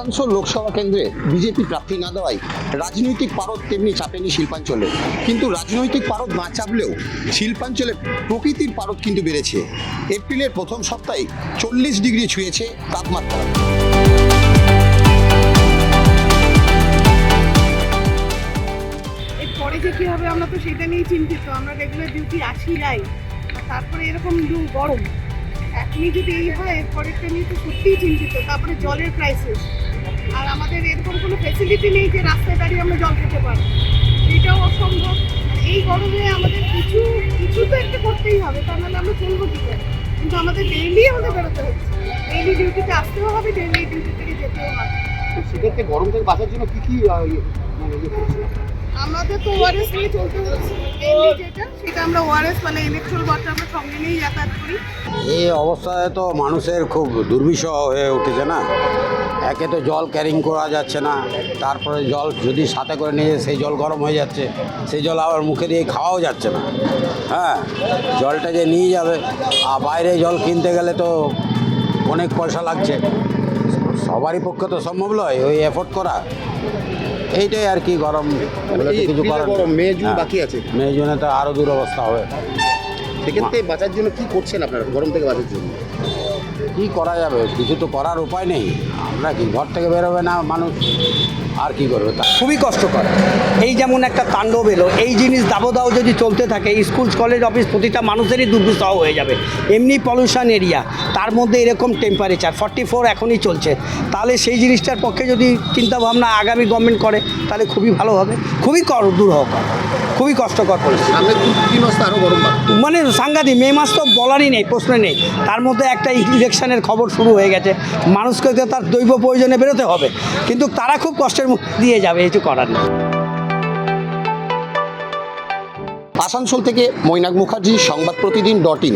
আসানসোল লোকসভা কেন্দ্রে বিজেপি প্রার্থী না দেওয়ায় রাজনৈতিক পারদ তেমনি চাপেনি শিল্পাঞ্চলে। কিন্তু রাজনৈতিক পারদ না চাপলেও শিল্পাঞ্চলে প্রকৃতির পারদ কিন্তু বেড়েছে। এপ্রিলের প্রথম সপ্তাহে 40 ডিগ্রি ছুঁয়েছে তাপমাত্রা। এরপরে যে কী হবে আমরা তো সেটা নিয়েই চিন্তিত। আমরা রেগুলার ডিউটি আসি যাই, তারপরে এরকম গরম এখনই যদি এই হয়, এরপরেরটা নিয়ে তো সত্যিই চিন্তিত। তারপরে জলের ক্রাইসিস, আর আমাদের এরকম কোনো ফেসিলিটি নেই যে রাস্তায় দাঁড়িয়ে আমরা জল খেতে পারবো, এটাও অসম্ভব। এই গরমে আমাদের কিছু তো একটা করতেই হবে, তা নাহলে আমরা চলবো কী করে? কিন্তু আমাদের আমাদের বেরোতে হচ্ছে, ডেইলি ডিউটিতে আসতেও হবে, ডেইলি ডিউটি থেকে যেতেও হবে। সেক্ষেত্রে গরম থেকে বাঁচার জন্য কি কি আমাদের তো ওআরএস নিয়ে চলতে হচ্ছে, ডেইলি সেটা আমরা ওআরএস মানে ইলেকট্রল ওয়াটার আমরা সঙ্গে নিয়েই যাতায়াত করি। এই অবস্থায় তো মানুষের খুব দুর্বিষহ হয়ে উঠেছে না। একে তো জল ক্যারিং করা যাচ্ছে না, তারপরে জল যদি সাথে করে নিয়ে সেই জল গরম হয়ে যাচ্ছে, সেই জল আবার মুখে দিয়ে খাওয়াও যাচ্ছে না। হ্যাঁ, জলটা যে নিয়ে যাবে, আর বাইরে জল কিনতে গেলে তো অনেক পয়সা লাগছে, সবারই পক্ষে তো সম্ভব নয় ওই এফোর্ড করা। এইটাই আর কি, গরম কিছু করার। মে জুন বাকি আছে, মে জুনে তো আরও দুরবস্থা হবে। সেক্ষেত্রে বাঁচার জন্য কি করছেন আপনারা গরম থেকে বাঁচার জন্য? কি করা যাবে, কিছু তো করার উপায় নেই। আমরা কি ঘর থেকে বেরোবে না মানুষ, আর কি করবে? তা খুবই কষ্টকর। এই যেমন একটা তাণ্ডব এলো, এই জিনিস দাবদাহ যদি চলতে থাকে, স্কুল কলেজ অফিস প্রতিটা মানুষেরই দুর্বিষহ হয়ে যাবে। এমনি পলিউশন এরিয়া, তার মধ্যে এরকম টেম্পারেচার 44 এখনই চলছে। তাহলে সেই জিনিসটার পক্ষে যদি চিন্তাভাবনা আগামী গভর্নমেন্ট করে তাহলে খুবই ভালো হবে। খুবই দুরূহকর, খুবই কষ্টকর পরিস্থিতি। সামনে 2-3 মাস আরও গরম বাড়বে। মানে সাংঘাতিক। মে মাস তো বলারই নেই, প্রশ্ন নেই। তার মধ্যে একটা ইলেকশনের খবর শুরু হয়ে গেছে, মানুষকে তো তার দৈব প্রয়োজনে বেরোতে হবে, কিন্তু তারা খুব কষ্টের মুখ দিয়ে যাবে, কিছু করার নেই। আসানসোল থেকে মৈনাক মুখার্জি, সংবাদ প্রতিদিন .in।